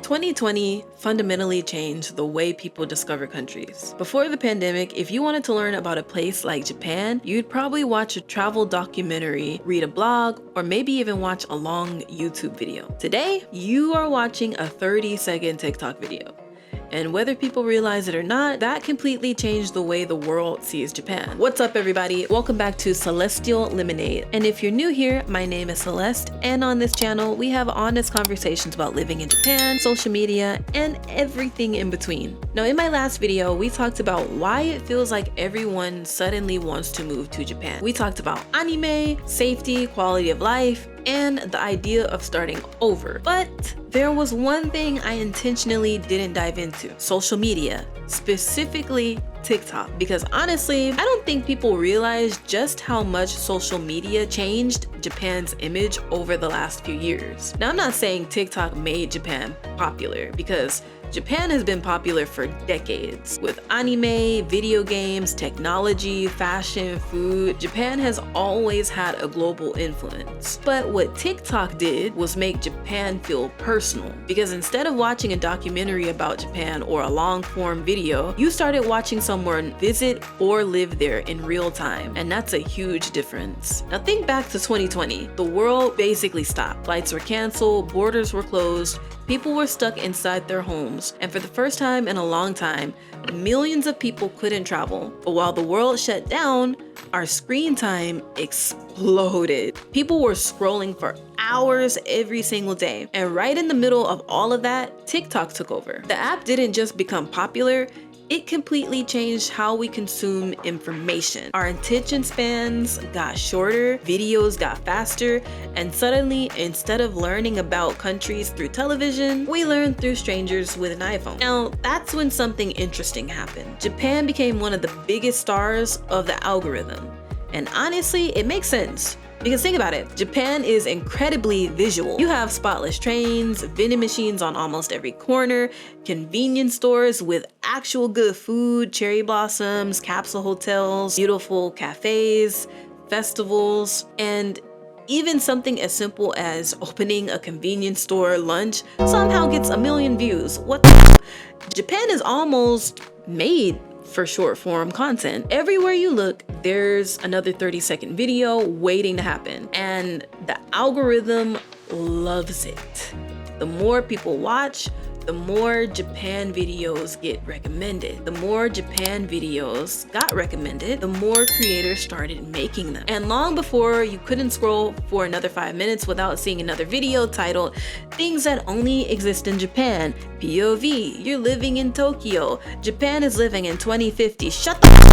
2020 fundamentally changed the way people discover countries. Before the pandemic, if you wanted to learn about a place like Japan, you'd probably watch a travel documentary, read a blog, or maybe even watch a long YouTube video. Today, you are watching a 30-second TikTok video. And whether people realize it or not, that completely changed the way the world sees Japan. What's up, everybody? Welcome back to Celestial Lemonade. And if you're new here, my name is Celeste, and on this channel, we have honest conversations about living in Japan, social media, and everything in between. Now, in my last video, we talked about why it feels like everyone suddenly wants to move to Japan. We talked about anime, safety, quality of life, and the idea of starting over. But there was one thing I intentionally didn't dive into: social media, specifically TikTok. Because honestly, I don't think people realize just how much social media changed Japan's image over the last few years. Now, I'm not saying TikTok made Japan popular, because Japan has been popular for decades. With anime, video games, technology, fashion, food, Japan has always had a global influence. But what TikTok did was make Japan feel personal, because instead of watching a documentary about Japan or a long-form video, you started watching someone visit or live there in real time, and that's a huge difference. Now think back to 2020. The world basically stopped. Flights were canceled, borders were closed, people were stuck inside their homes, and for the first time in a long time, millions of people couldn't travel. But while the world shut down, our screen time exploded. People were scrolling for hours every single day. And right in the middle of all of that, TikTok took over. The app didn't just become popular, it completely changed how we consume information. Our attention spans got shorter, videos got faster, and suddenly, instead of learning about countries through television, we learned through strangers with an iPhone. Now, that's when something interesting happened. Japan became one of the biggest stars of the algorithm. And honestly, it makes sense. Because think about it, Japan is incredibly visual. You have spotless trains, vending machines on almost every corner, convenience stores with actual good food, cherry blossoms, capsule hotels, beautiful cafes, festivals, and even something as simple as opening a convenience store lunch somehow gets a million views. What the Japan is almost made for short form content. Everywhere you look, there's another 30-second video waiting to happen, and the algorithm loves it. The more people watch, the more Japan videos get recommended. The more Japan videos got recommended, the more creators started making them. And long before you couldn't scroll for another 5 minutes without seeing another video titled "Things That Only Exist in Japan," POV, "You're living in Tokyo," "Japan is living in 2050. Shut the f***.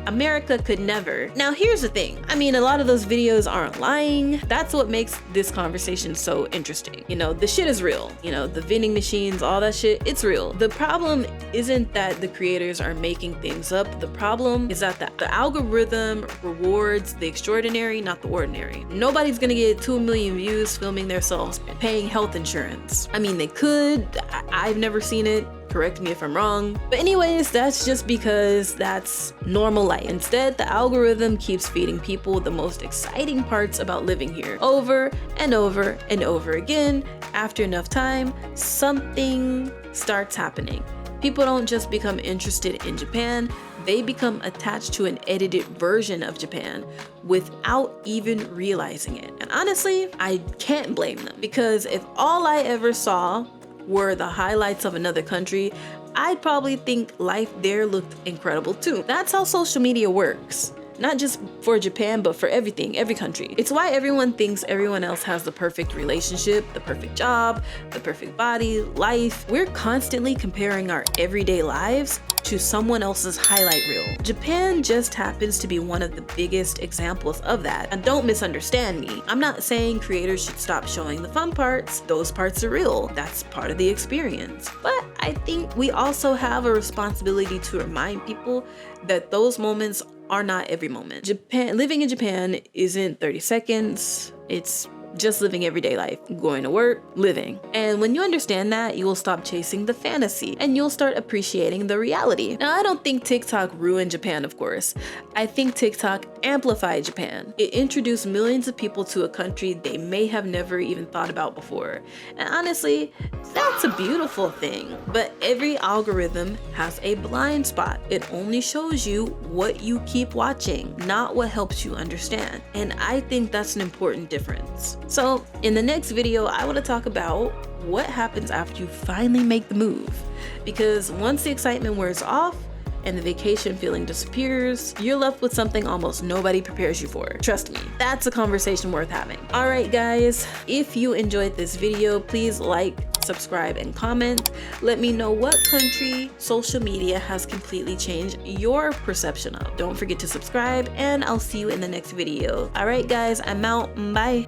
America could never. Now here's the thing. I mean, a lot of those videos aren't lying. That's what makes this conversation so interesting. You know, the shit is real. You know, the vending machines, all that shit, it's real. The problem isn't that the creators are making things up. The problem is that the algorithm rewards the extraordinary, not the ordinary. Nobody's gonna get 2 million views filming themselves paying health insurance. I mean, they could. I've never seen it. Correct me if I'm wrong. But anyways, that's just because that's normal life. Instead, the algorithm keeps feeding people the most exciting parts about living here over and over and over again. After enough time, something starts happening. People don't just become interested in Japan, they become attached to an edited version of Japan without even realizing it. And honestly, I can't blame them, because if all I ever saw were the highlights of another country, I'd probably think life there looked incredible too. That's how social media works. Not just for Japan, but for everything, every country. It's why everyone thinks everyone else has the perfect relationship, the perfect job, the perfect body, life. We're constantly comparing our everyday lives to someone else's highlight reel. Japan just happens to be one of the biggest examples of that. And don't misunderstand me. I'm not saying creators should stop showing the fun parts. Those parts are real. That's part of the experience. But I think we also have a responsibility to remind people that those moments are not every moment. Living in Japan isn't 30 seconds. It's just living everyday life, going to work, living. And when you understand that, you will stop chasing the fantasy and you'll start appreciating the reality. Now, I don't think TikTok ruined Japan, of course. I think TikTok amplified Japan. It introduced millions of people to a country they may have never even thought about before. And honestly, that's a beautiful thing. But every algorithm has a blind spot. It only shows you what you keep watching, not what helps you understand. And I think that's an important difference. So in the next video, I want to talk about what happens after you finally make the move. Because once the excitement wears off, and the vacation feeling disappears, you're left with something almost nobody prepares you for. Trust me, that's a conversation worth having. All right, guys, if you enjoyed this video, please like, subscribe, and comment. Let me know what country social media has completely changed your perception of. Don't forget to subscribe, and I'll see you in the next video. All right, guys, I'm out. Bye.